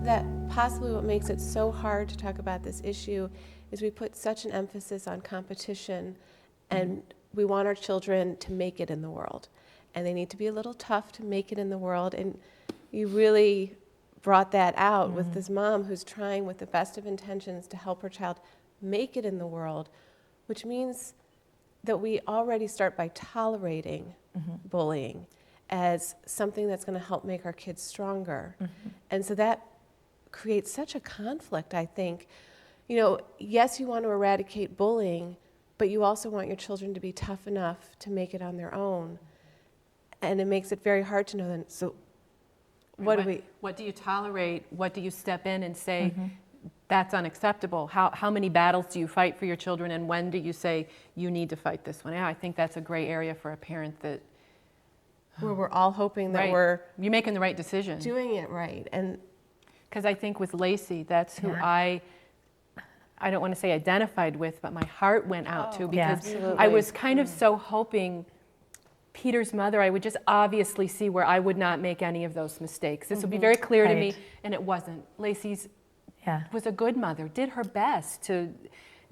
that possibly what makes it so hard to talk about this issue is we put such an emphasis on competition, and we want our children to make it in the world. And they need to be a little tough to make it in the world. And you really brought that out with this mom who's trying with the best of intentions to help her child make it in the world, which means that we already start by tolerating bullying as something that's going to help make our kids stronger. And so that creates such a conflict, I think. You know, yes, you want to eradicate bullying, but you also want your children to be tough enough to make it on their own. And it makes it very hard to know then, so what do you tolerate? What do you step in and say, that's unacceptable? How many battles do you fight for your children, and when do you say, you need to fight this one? Yeah, I think that's a gray area for a parent, that where we're all hoping that you're making the right decision. Doing it right. And because I think with Lacey, that's who I don't want to say identified with, but my heart went out to, because I was kind of so hoping Peter's mother, I would just obviously see where I would not make any of those mistakes. This would be very clear to me, and it wasn't. Lacey's was a good mother, did her best to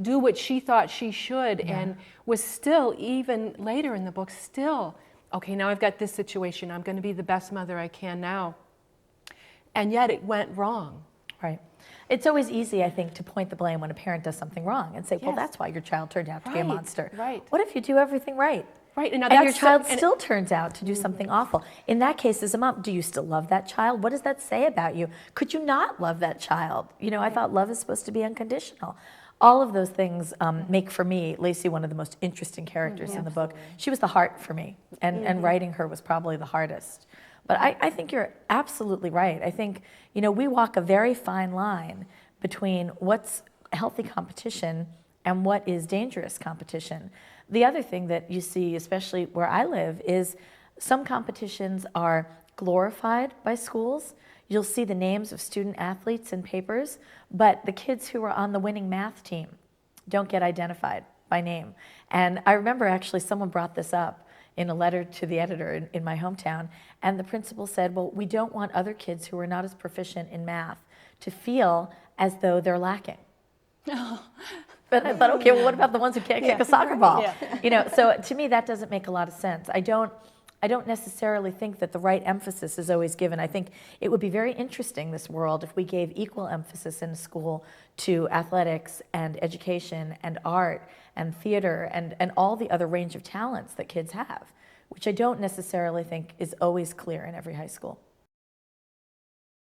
do what she thought she should, and was still, even later in the book, still, okay, now I've got this situation, I'm going to be the best mother I can now. And yet it went wrong. Right. It's always easy, I think, to point the blame when a parent does something wrong and say, well, that's why your child turned out to be a monster. Right. What if you do everything right? Right. And your child still turns out to do something awful. In that case, as a mom, do you still love that child? What does that say about you? Could you not love that child? You know, I thought love is supposed to be unconditional. All of those things make, for me, Lacey one of the most interesting characters in the book. She was the heart for me, and writing her was probably the hardest. But I think you're absolutely right. I think, you know, we walk a very fine line between what's healthy competition and what is dangerous competition. The other thing that you see, especially where I live, is some competitions are glorified by schools. You'll see the names of student athletes in papers, but the kids who are on the winning math team don't get identified by name. And I remember actually someone brought this up in a letter to the editor in my hometown, and the principal said, well, we don't want other kids who are not as proficient in math to feel as though they're lacking. But I thought, okay, well, what about the ones who can't kick a soccer ball? You know, so to me, that doesn't make a lot of sense. I don't necessarily think that the right emphasis is always given. I think it would be very interesting, this world, if we gave equal emphasis in school to athletics and education and art and theater and all the other range of talents that kids have, which I don't necessarily think is always clear in every high school.